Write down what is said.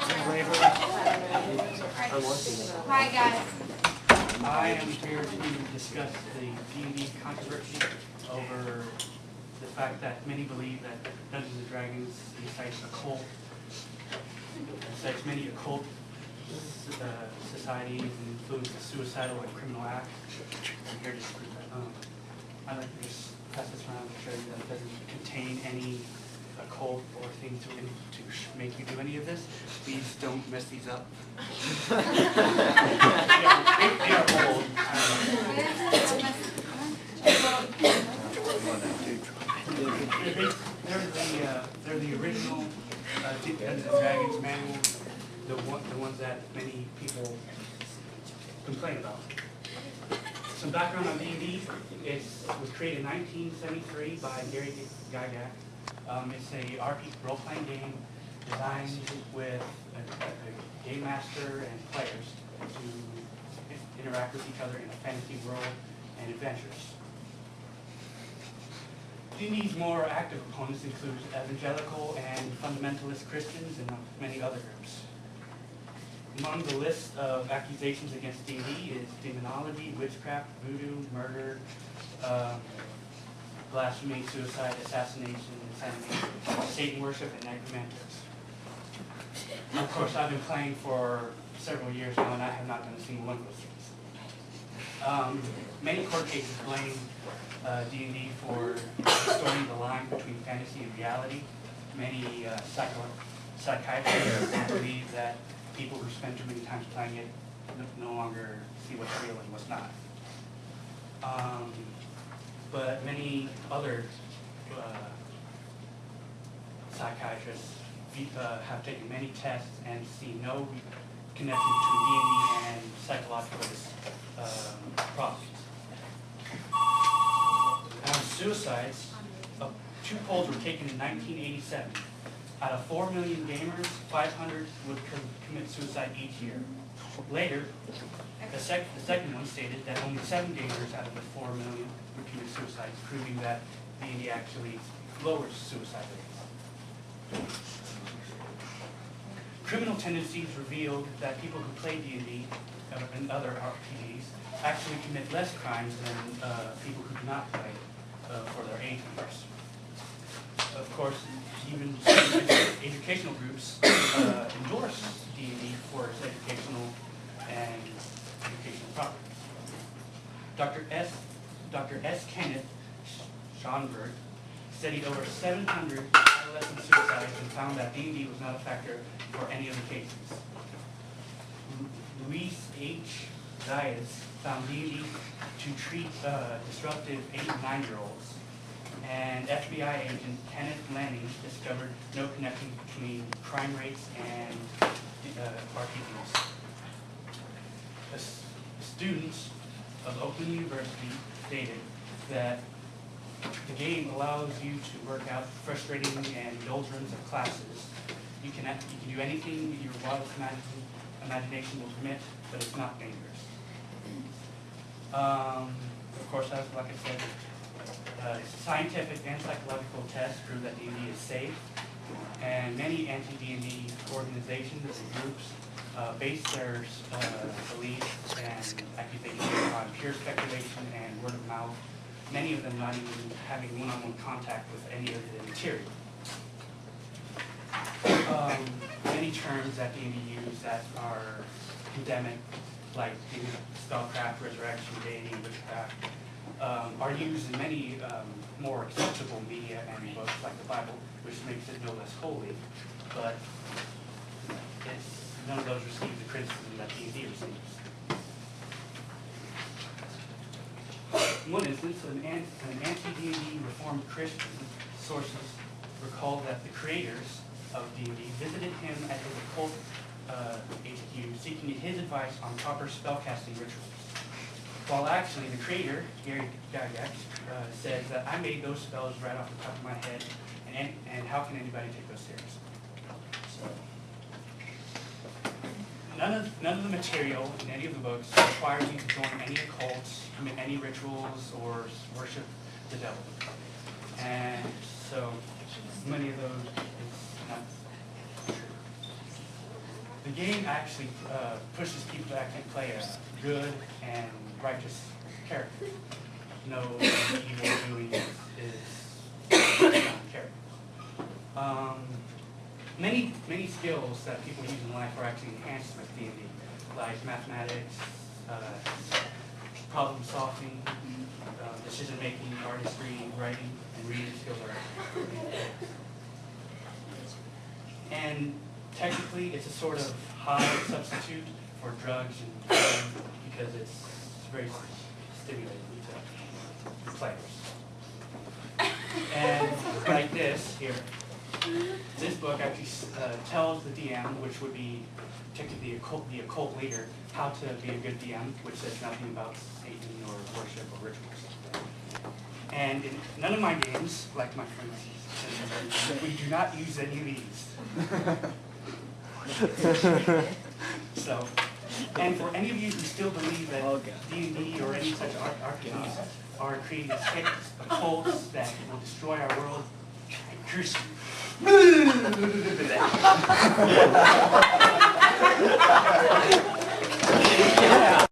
Hi guys. I am here to discuss the D&D controversy over the fact that many believe that Dungeons and Dragons incites many occult societies and influences suicidal and criminal acts. I'm here to disprove that. I'd like to just pass this around to show you that it doesn't contain any occult or things to make you do any of this. Please don't mess these up. They are old. They're the original Dungeons and Dragons manual, the ones that many people complain about. Some background on D&D. It was created in 1973 by Gary Gygax. It's a RPG role-playing game designed with a game master and players to interact with each other in a fantasy world and adventures. D&D's more active opponents include evangelical and fundamentalist Christians and many other groups. Among the list of accusations against D&D is demonology, witchcraft, voodoo, murder, blasphemy, suicide, assassination, insanity, Satan worship, and necromancers. Of course, I've been playing for several years now, and I have not done a single one of those things. Many court cases blame D&D for distorting the line between fantasy and reality. Many psychiatrists believe that people who spend too many times playing it no longer see what's real and what's not. But many other psychiatrists have taken many tests and see no connection between D&D and psychological problems. Suicides, 2 polls were taken in 1987. Out of 4 million gamers, 500 would commit suicide each year. Later, the second one stated that only 7 gamers out of the 4 million would commit suicide, proving that D&D actually lowers suicide rates. Criminal tendencies revealed that people who play D&D and other RPGs actually commit less crimes than people who do not play for their age groups. Of course, even educational groups endorse D&D for its educational and educational properties. Dr. S. Kenneth Schonberg studied over 700 adolescent suicides and found that D&D was not a factor for any of the cases. Luis H. Zayas found D&D to treat disruptive 8 and 9-year-olds, and FBI agent Kenneth Lanning discovered no connection between crime rates and RPGs. Students of Oakland University stated that the game allows you to work out frustrating and doldrums of classes. You can do anything your wildest imagination will permit, but it's not dangerous. Of course, like I said, scientific and psychological tests prove that D&D is safe, and many anti-D&D organizations and groups base their beliefs and accusations on pure speculation and word of mouth, many of them not even having one-on-one contact with any of the material. Many terms that D&D use that are endemic, like spellcraft, resurrection, deity, witchcraft, are used in many more acceptable media and books like the Bible, which makes it no less holy, but none of those receive the criticism that D&D receives. In one instance, an anti-D&D reformed Christian sources recall that the creators of D&D visited him at his occult HQ seeking his advice on proper spellcasting rituals. While actually the creator, Gary Gygax, says that I made those spells right off the top of my head, and how can anybody take those seriously? None of the material in any of the books requires you to join any occults, commit any rituals, or worship the devil. And so many of those is not true. game actually pushes people to actually play a good and righteous character. No evil doing is character. Many skills that people use in life are actually enhanced with D&D, like mathematics, problem solving, decision making, artistry, writing, and reading skills are enhanced. And technically, it's a sort of high substitute for drugs and because it's very stimulating to players. And like this here, this book actually tells the DM, which would be technically the occult leader, how to be a good DM, which says nothing about Satan or worship or rituals. And in none of my games, like my friends, we do not use any of these. So, and for any of you who still believe that D&D or any such archetypes are creating sects, cults that will destroy our world, I curse you.